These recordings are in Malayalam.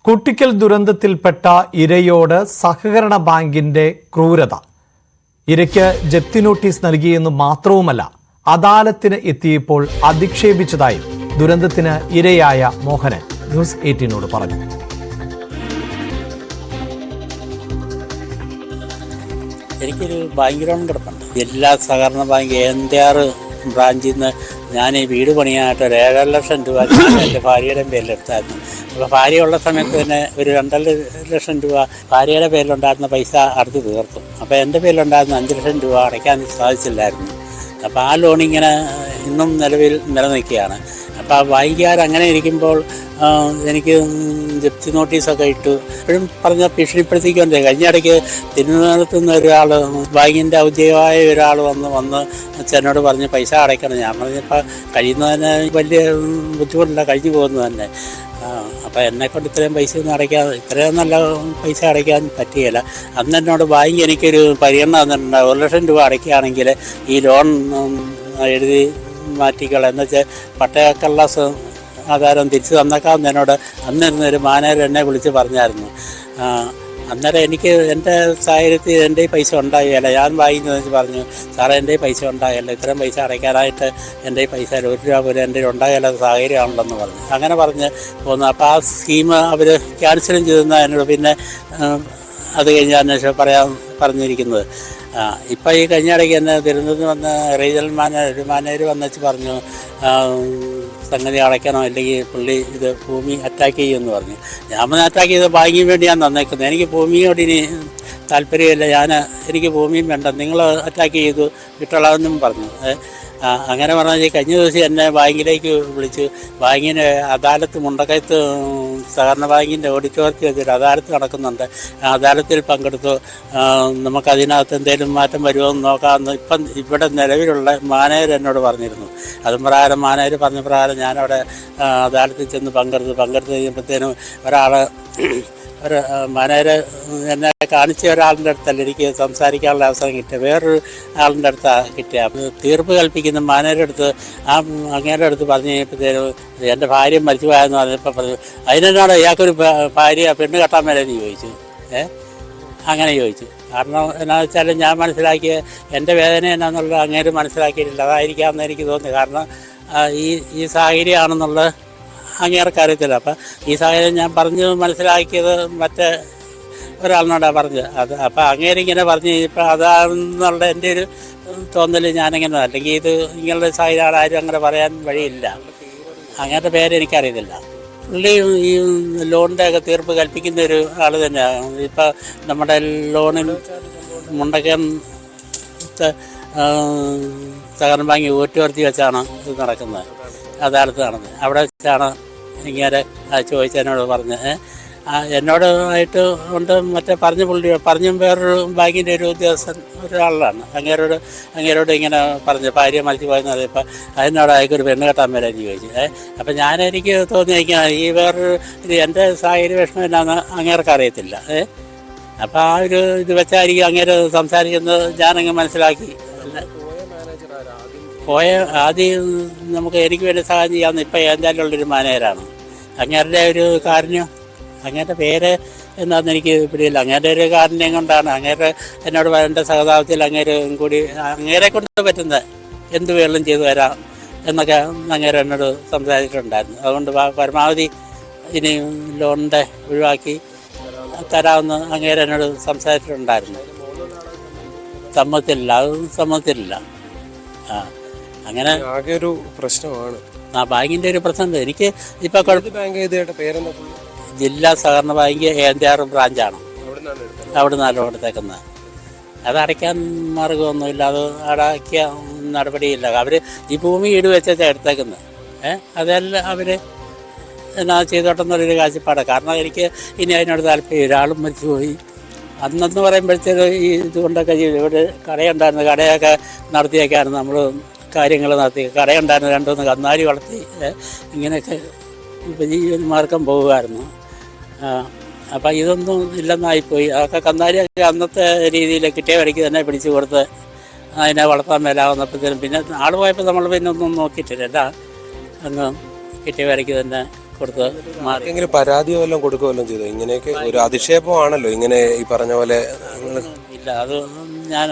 കുട്ടിക്കൽ ദുരന്തത്തിൽപ്പെട്ട ഇരയോട് സഹകരണ ബാങ്കിന്റെ ക്രൂരത. ഇരയ്ക്ക് ജപ്തി നോട്ടീസ് നൽകിയെന്ന് മാത്രവുമല്ല, അദാലത്തിന് എത്തിയപ്പോൾ അധിക്ഷേപിച്ചതായും ദുരന്തത്തിന് ഇരയായ മോഹനൻ ന്യൂസ് 18നോട് പറഞ്ഞു. എനിക്കൊരു ബാങ്ക് ലോൺ കിടപ്പുണ്ട്. ജില്ലാ സഹകരണ ബാങ്ക് NTR ബ്രാഞ്ചിൽ നിന്ന് ഞാൻ ഈ വീട് പണിയാനായിട്ട് ഒരു 7 ലക്ഷം രൂപ ഞാൻ എൻ്റെ ഭാര്യയുടെ പേരിലെടുത്തായിരുന്നു. അപ്പോൾ ഭാര്യയുള്ള സമയത്ത് തന്നെ ഒരു 2.5 ലക്ഷം രൂപ ഭാര്യയുടെ പേരിലുണ്ടായിരുന്ന പൈസ അടച്ചു തീർത്തു. അപ്പോൾ എൻ്റെ പേരിലുണ്ടായിരുന്ന 5 ലക്ഷം രൂപ അടയ്ക്കാൻ സാധിച്ചില്ലായിരുന്നു. അപ്പോൾ ആ ലോണിങ്ങനെ ഇന്നും നിലവിൽ നിലനിൽക്കുകയാണ്. അപ്പോൾ ആ ബാങ്കുകാർ അങ്ങനെ ഇരിക്കുമ്പോൾ എനിക്ക് ജപ്തി നോട്ടീസൊക്കെ ഇട്ടു. എപ്പോഴും പറഞ്ഞ ഭീഷണിപ്പെടുത്തിക്കൊണ്ട് കഴിഞ്ഞ ഇടയ്ക്ക് തിരുവനന്തപുരത്ത് നിന്ന് ഒരാൾ ബാങ്കിൻ്റെ ഔദ്യോഗികമായ ഒരാൾ വന്ന് എന്നോട് പറഞ്ഞ് പൈസ അടയ്ക്കണം. ഞാൻ പറഞ്ഞപ്പോൾ കഴിയുന്നതിന് വലിയ ബുദ്ധിമുട്ടില്ല, കഴിഞ്ഞു പോകുന്നത് തന്നെ. അപ്പോൾ എന്നെക്കൊണ്ട് ഇത്രയും പൈസ ഒന്നും ഇത്രയും നല്ല പൈസ അടയ്ക്കാൻ പറ്റുകയില്ല. അന്ന് എന്നോട് ബാങ്ക് എനിക്കൊരു പരിഗണന തന്നിട്ടുണ്ട്. 1 ലക്ഷം രൂപ അടയ്ക്കുകയാണെങ്കിൽ ഈ ലോൺ എഴുതി മാറ്റിക്കള എന്ന് വെച്ചാൽ പട്ടയക്കള്ളസ് ആധാരം തിരിച്ചു തന്നേക്കാമെന്ന് എന്നോട് അന്നിരുന്നൊരു മാനേജർ എന്നെ വിളിച്ച് പറഞ്ഞായിരുന്നു. അന്നേരം എനിക്ക് എൻ്റെ സാഹചര്യത്തിൽ എൻ്റെ പൈസ ഉണ്ടാകുകയില്ല. ഞാൻ വാങ്ങിയെന്ന് പറഞ്ഞു, സാറേ എൻ്റെ പൈസ ഉണ്ടാകില്ല, ഇത്രയും പൈസ അടയ്ക്കാനായിട്ട് എൻ്റെ പൈസ 1 രൂപ പോലും എൻ്റെ ഉണ്ടാകില്ലാത്ത സാഹചര്യമാണല്ലെന്ന് പറഞ്ഞു. അങ്ങനെ പറഞ്ഞ് പോന്നു. അപ്പോൾ ആ സ്കീം അവർ ക്യാൻസലും ചെയ്തെന്ന് എന്നോട് പിന്നെ അത് കഴിഞ്ഞ് അന്വേഷണം പറഞ്ഞിരിക്കുന്നത്. ഇപ്പം ഈ കഴിഞ്ഞ ഇടയ്ക്ക് എന്നെ തിരുവനന്തപുരത്ത് വന്ന് റീജിയണൽ മാനേജർ വന്നിച്ച് പറഞ്ഞു, സംഗതി അടയ്ക്കണോ അല്ലെങ്കിൽ പുള്ളി ഇത് ഭൂമി അറ്റാക്ക് ചെയ്യുമെന്ന് പറഞ്ഞു. ഞാൻ അറ്റാക്ക് ചെയ്ത് ബാങ്കിന് വേണ്ടി ഞാൻ തന്നേക്കുന്നത്. എനിക്ക് ഭൂമിയോട് ഇനി താല്പര്യമില്ല, എനിക്ക് ഭൂമിയും വേണ്ട, നിങ്ങൾ അറ്റാക്ക് ചെയ്തു വിട്ടോളാമെന്നും പറഞ്ഞു. അങ്ങനെ പറഞ്ഞാൽ കഴിഞ്ഞ ദിവസം എന്നെ ബാങ്കിലേക്ക് വിളിച്ച് ബാങ്കിന് അദാലത്ത് മുണ്ടക്കയത്ത് സഹകരണ ബാങ്കിൻ്റെ ഓഡിറ്റോറിയത്തിൽ വെച്ചിട്ട് അദാലത്ത് നടക്കുന്നുണ്ട്. അദാലത്തിൽ പങ്കെടുത്തു. നമുക്കതിനകത്ത് എന്തെങ്കിലും മാറ്റം വരുമോ എന്ന് നോക്കാമെന്ന് ഇപ്പം ഇവിടെ നിലവിലുള്ള മാനേജർ എന്നോട് പറഞ്ഞിരുന്നു. അതും പ്രകാരം മാനേജർ പറഞ്ഞ പ്രകാരം ഞാനവിടെ അദാലത്തിൽ ചെന്ന് പങ്കെടുത്ത് കഴിയുമ്പോഴത്തേനും ഒരു മാനേജർ എന്നെ കാണിച്ച ഒരാളിൻ്റെ അടുത്തല്ല എനിക്ക് സംസാരിക്കാനുള്ള അവസരം കിട്ടിയ, വേറൊരു ആളിൻ്റെ അടുത്താണ് കിട്ടിയ. തീർപ്പ് കൽപ്പിക്കുന്ന മാനേജരുടെ അടുത്ത് അങ്ങേരുടെ അടുത്ത് പറഞ്ഞു കഴിഞ്ഞപ്പോഴത്തേനും എൻ്റെ ഭാര്യ മരിച്ചു പോയെന്ന് പറഞ്ഞപ്പോൾ പറഞ്ഞു, അതിനോട് ഇയാൾക്കൊരു ഭാര്യ പെണ്ണ് കെട്ടാൻ മേലെന്ന് ചോദിച്ചു. അങ്ങനെ ചോദിച്ചു. കാരണം എന്നാന്ന് വെച്ചാൽ ഞാൻ മനസ്സിലാക്കിയ എൻ്റെ വേദന എന്നാന്നുള്ളത് അങ്ങേര് മനസ്സിലാക്കിയിട്ടില്ല. അതായിരിക്കാമെന്ന് എനിക്ക് തോന്നി. കാരണം ഈ സാഹചര്യമാണെന്നുള്ളത് അങ്ങേർക്ക് അറിയത്തില്ല. അപ്പം ഈ സാഹചര്യം ഞാൻ പറഞ്ഞു മനസ്സിലാക്കിയത് മറ്റേ ഒരാളിനോടാണ് പറഞ്ഞത്. അപ്പം അങ്ങേരിങ്ങനെ പറഞ്ഞു കഴിഞ്ഞപ്പോൾ അതാണെന്നുള്ള എൻ്റെ ഒരു തോന്നൽ ഞാനിങ്ങനെ, അല്ലെങ്കിൽ ഇത് ഇങ്ങനെയുള്ള സാഹചര്യം ആരും അങ്ങനെ പറയാൻ വഴിയില്ല. അങ്ങനത്തെ പേരെനിക്കറിയത്തില്ല. പുള്ളി ഈ ലോണിൻ്റെ ഒക്കെ തീർപ്പ് കൽപ്പിക്കുന്ന ഒരു ആൾ തന്നെയാണ്. ഇപ്പം നമ്മുടെ ലോണിൽ മുണ്ടക്കയം സഹകരണ ബാങ്ക് ഓഡിറ്റോറിയത്തിൽ വെച്ചാണ് ഇത് നടക്കുന്നത്, അദാലത്ത് നടന്നത്. അവിടെ വെച്ചാണ് ഇങ്ങനെ ചോദിച്ചതിനോട് പറഞ്ഞത്. എന്നോട് ആയിട്ട് കൊണ്ട് മറ്റേ പറഞ്ഞും വേറൊരു ബാങ്കിൻ്റെ ഒരു ഉദ്യോഗസ്ഥൻ ഒരാളാണ് അങ്ങേരോട് ഇങ്ങനെ പറഞ്ഞു ഭാര്യ മരിച്ചു പോയെന്ന്. ഇപ്പം അതിനോട് അയക്കൊരു പെണ്ണ് കെട്ടാൻ വരാമെന്ന് ചോദിച്ചു. അപ്പം എനിക്ക് തോന്നിയിരിക്കുക ഈ വേറൊരു എൻ്റെ സാഹചര്യ വിഷമം എന്നാന്ന് അങ്ങേർക്ക് അറിയത്തില്ല. അപ്പം ആ ഒരു ഇത് വെച്ചായിരിക്കും അങ്ങേര് സംസാരിക്കുന്നത് ഞാനങ്ങ് മനസ്സിലാക്കി. ആദ്യം എനിക്ക് വേണ്ടി സഹായം ചെയ്യാമെന്ന് ഇപ്പം എന്തായാലും ഉള്ളൊരു മാനേജരാണ്. അങ്ങേരുടെ ഒരു കാരുണ്യം, അങ്ങേരുടെ പേര് എന്താണെന്ന് എനിക്ക് പിടിയില്ല. അങ്ങേരുടെ ഒരു കാരുണ്യം കൊണ്ടാണ് അങ്ങേര് എന്നോട് എൻ്റെ സഹതാപത്തിൽ അങ്ങേരെ കൊണ്ട് പറ്റുന്ന എന്ത് വേളും ചെയ്തു വരാം എന്നൊക്കെ അങ്ങേര് എന്നോട് സംസാരിച്ചിട്ടുണ്ടായിരുന്നു. അതുകൊണ്ട് പരമാവധി ഇനി ലോണിൻ്റെ ഒഴിവാക്കി തരാമെന്ന് അങ്ങേര് എന്നോട് സംസാരിച്ചിട്ടുണ്ടായിരുന്നു. സമ്മതത്തിലില്ല. അങ്ങനെ ആകെ ഒരു പ്രശ്നമാണ് ബാങ്കിൻ്റെ ഒരു പ്രശ്നം. എനിക്ക് ഇപ്പം ജില്ലാ സഹകരണ ബാങ്ക് NTR ബ്രാഞ്ചാണ്. അവിടെ നിന്നാണ് ലോൺ എടുത്തേക്കുന്നത്. അത് അടയ്ക്കാൻ മാർഗമൊന്നുമില്ല, അത് അടയ്ക്കാൻ നടപടിയില്ല. അവർ ഈ ഭൂമി ഈട് വെച്ചാൽ എടുത്തേക്കുന്നത്. അതെല്ലാം അവർ എന്നാ ചെയ്തോട്ടെന്നുള്ളൊരു കാഴ്ചപ്പാടാണ്. കാരണം എനിക്ക് ഇനി അതിനോട് താല്പര്യം. ഒരാളും മരിച്ചു പോയി. അന്നെന്ന് പറയുമ്പോഴത്തേക്ക് ഈ ഇതുകൊണ്ടൊക്കെ ഇവിടെ കടയുണ്ടായിരുന്നു. കടയൊക്കെ നടത്തിയൊക്കെയാണ് നമ്മൾ കാര്യങ്ങൾ നടത്തി. കടയുണ്ടായിരുന്നു, 2-3 കന്നാലി വളർത്തി ഇങ്ങനെയൊക്കെ ഉപജീവനമാർഗം പോകുമായിരുന്നു. അപ്പം ഇതൊന്നും ഇല്ലെന്നായിപ്പോയി. അതൊക്കെ കന്നാലിയൊക്കെ അന്നത്തെ രീതിയിൽ കിട്ടിയ വരയ്ക്ക് തന്നെ പിടിച്ചു കൊടുത്ത് അതിനെ വളർത്താൻ മേലാവുന്നപ്പോഴത്തേനും പിന്നെ ആൾ പോയപ്പോൾ നമ്മൾ പിന്നെ ഒന്നും നോക്കിയിട്ടില്ല. അങ്ങ് കിട്ടിയ വരയ്ക്ക് തന്നെ കൊടുത്ത് മാറി. ആർക്കെങ്കിലും പരാതിയോ വല്ലതും കൊടുക്കുകയോ ചെയ്തോ? ഇങ്ങനെയൊക്കെ ഒരു അധിക്ഷേപമാണല്ലോ ഇങ്ങനെ ഈ പറഞ്ഞ പോലെ. ഇല്ല, അത് ഞാൻ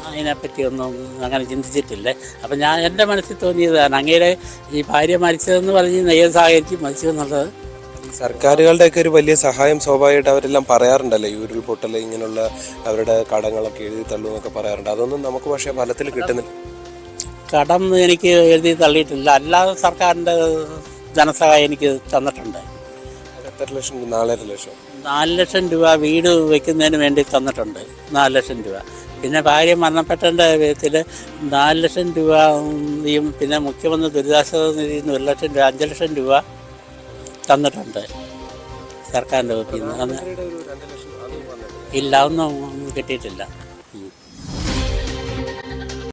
അതിനെപ്പറ്റി ഒന്നും അങ്ങനെ ചിന്തിച്ചിട്ടില്ലേ. അപ്പം ഞാൻ എൻ്റെ മനസ്സിൽ തോന്നിയതാണ് അങ്ങേരെ ഈ ഭാര്യ മരിച്ചതെന്ന് പറഞ്ഞ് നെയ്യം സാഹചര്യം മരിച്ചു എന്നുള്ളത്. സർക്കാരുകളുടെയൊക്കെ ഒരു വലിയ സഹായം സ്വാഭാവികമായിട്ട് അവരെല്ലാം പറയാറുണ്ടല്ലോ, ഈ ഉരുൾപൊട്ടൽ ഇങ്ങനെയുള്ള അവരുടെ കടങ്ങളൊക്കെ എഴുതി തള്ളുമെന്നൊക്കെ പറയാറുണ്ട്. അതൊന്നും നമുക്ക് പക്ഷേ ഫലത്തിൽ കിട്ടുന്നില്ല. കടം എനിക്ക് എഴുതി തള്ളിയിട്ടില്ല, അല്ലാതെ സർക്കാരിൻ്റെ ധനസഹായം എനിക്ക് തന്നിട്ടുണ്ട്. എത്ര ലക്ഷം? 4.5 ലക്ഷം. 4 ലക്ഷം രൂപ വീട് വെക്കുന്നതിന് വേണ്ടി തന്നിട്ടുണ്ട്, 4 ലക്ഷം രൂപ. പിന്നെ ഭാര്യ മരണപ്പെട്ടതിൻ്റെ വിധത്തിൽ 4 ലക്ഷം രൂപയും പിന്നെ മുഖ്യമന്ത്രി ദുരിതാശ്വാസ നിധിയിൽ നിന്ന് 1 ലക്ഷം രൂപ, 5 ലക്ഷം രൂപ തന്നിട്ടുണ്ട് സർക്കാരിൻ്റെ വകുപ്പിൽ നിന്ന്. ഇല്ല, ഒന്നും കിട്ടിയിട്ടില്ല.